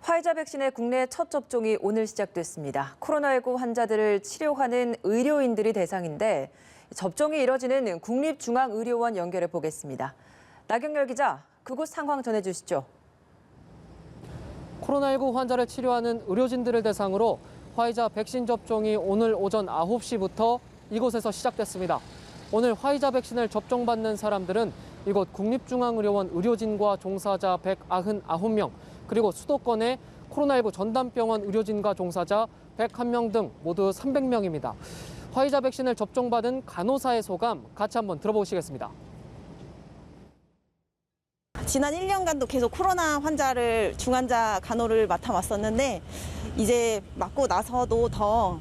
화이자 백신의 국내 첫 접종이 오늘 시작됐습니다. 코로나19 환자들을 치료하는 의료인들이 대상인데 접종이 이뤄지는 국립중앙의료원 연결해 보겠습니다. 나경열 기자, 그곳 상황 전해주시죠. 코로나19 환자를 치료하는 의료진들을 대상으로 화이자 백신 접종이 오늘 오전 9시부터 이곳에서 시작됐습니다. 오늘 화이자 백신을 접종받는 사람들은 이곳 국립중앙의료원 의료진과 종사자 199명, 그리고 수도권의 코로나19 전담병원 의료진과 종사자 101명 등 모두 300명입니다. 화이자 백신을 접종받은 간호사의 소감 같이 한번 들어보시겠습니다. 지난 1년간도 계속 코로나 환자를 중환자 간호를 맡아왔었는데 이제 맞고 나서도 더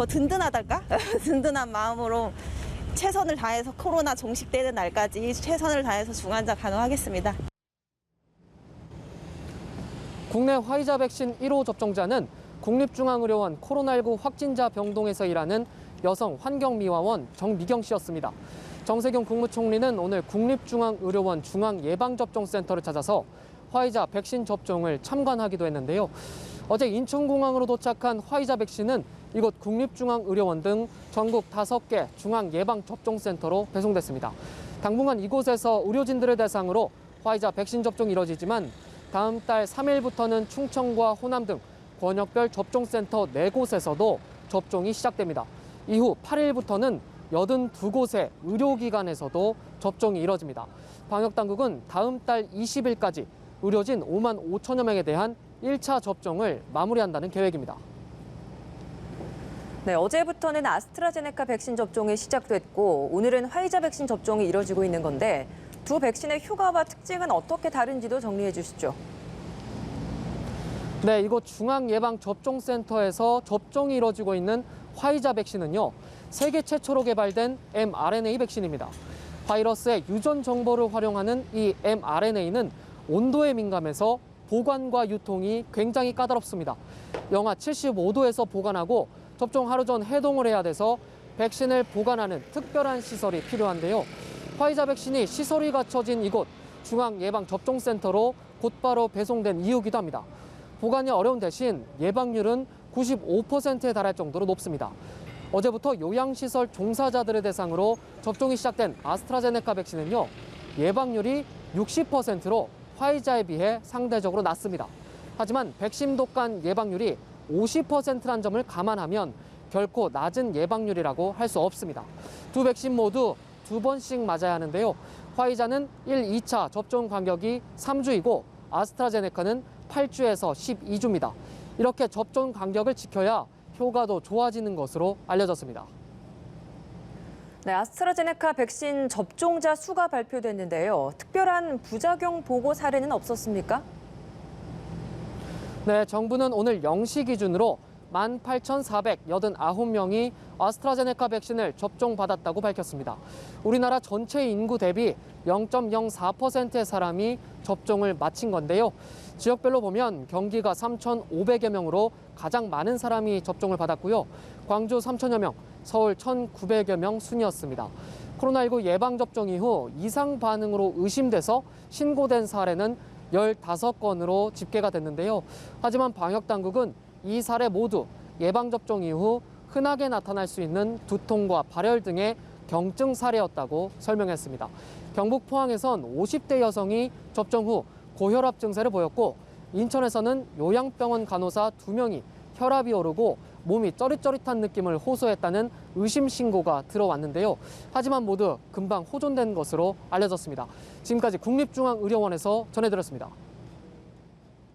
든든하달까? 든든한 마음으로 최선을 다해서 코로나 종식되는 날까지 최선을 다해서 중환자 간호하겠습니다. 국내 화이자 백신 1호 접종자는 국립중앙의료원 코로나19 확진자 병동에서 일하는 여성 환경미화원 정미경 씨였습니다. 정세균 국무총리는 오늘 국립중앙의료원 중앙예방접종센터를 찾아서 화이자 백신 접종을 참관하기도 했는데요. 어제 인천공항으로 도착한 화이자 백신은 이곳 국립중앙의료원 등 전국 5개 중앙예방접종센터로 배송됐습니다. 당분간 이곳에서 의료진들을 대상으로 화이자 백신 접종이 이뤄지지만 다음 달 3일부터는 충청과 호남 등 권역별 접종센터 4곳에서도 접종이 시작됩니다. 이후 8일부터는 82곳의 의료기관에서도 접종이 이뤄집니다. 방역당국은 다음 달 20일까지 의료진 5만 5천여 명에 대한 1차 접종을 마무리한다는 계획입니다. 네, 어제부터는 아스트라제네카 백신 접종이 시작됐고 오늘은 화이자 백신 접종이 이뤄지고 있는 건데 두 백신의 효과와 특징은 어떻게 다른지도 정리해 주시죠. 네, 이곳 중앙예방접종센터에서 접종이 이뤄지고 있는 화이자 백신은요, 세계 최초로 개발된 mRNA 백신입니다. 바이러스의 유전 정보를 활용하는 이 mRNA는 온도에 민감해서 보관과 유통이 굉장히 까다롭습니다. 영하 75도에서 보관하고 접종 하루 전 해동을 해야 돼서 백신을 보관하는 특별한 시설이 필요한데요. 화이자 백신이 시설이 갖춰진 이곳 중앙예방접종센터로 곧바로 배송된 이유기도 합니다. 보관이 어려운 대신 예방률은 95%에 달할 정도로 높습니다. 어제부터 요양시설 종사자들을 대상으로 접종이 시작된 아스트라제네카 백신은요, 예방률이 60%로 화이자에 비해 상대적으로 낮습니다. 하지만 백신 독감 예방률이 50%란 점을 감안하면 결코 낮은 예방률이라고 할 수 없습니다. 두 백신 모두 2번씩 맞아야 하는데요. 화이자는 1, 2차 접종 간격이 3주이고 아스트라제네카는 8주에서 12주입니다. 이렇게 접종 간격을 지켜야 효과도 좋아지는 것으로 알려졌습니다. 네, 아스트라제네카 백신 접종자 수가 발표됐는데요. 특별한 부작용 보고 사례는 없었습니까? 네, 정부는 오늘 0시 기준으로 18,489명이 아스트라제네카 백신을 접종받았다고 밝혔습니다. 우리나라 전체 인구 대비 0.04%의 사람이 접종을 마친 건데요. 지역별로 보면 경기가 3,500여 명으로 가장 많은 사람이 접종을 받았고요. 광주 3천여 명, 서울 1,900여 명 순이었습니다. 코로나19 예방접종 이후 이상 반응으로 의심돼서 신고된 사례는 15건으로 집계가 됐는데요. 하지만 방역당국은 이 사례 모두 예방접종 이후 흔하게 나타날 수 있는 두통과 발열 등의 경증 사례였다고 설명했습니다. 경북 포항에선 50대 여성이 접종 후 고혈압 증세를 보였고 인천에서는 요양병원 간호사 2명이 혈압이 오르고 몸이 쩌릿쩌릿한 느낌을 호소했다는 의심 신고가 들어왔는데요. 하지만 모두 금방 호전된 것으로 알려졌습니다. 지금까지 국립중앙의료원에서 전해드렸습니다.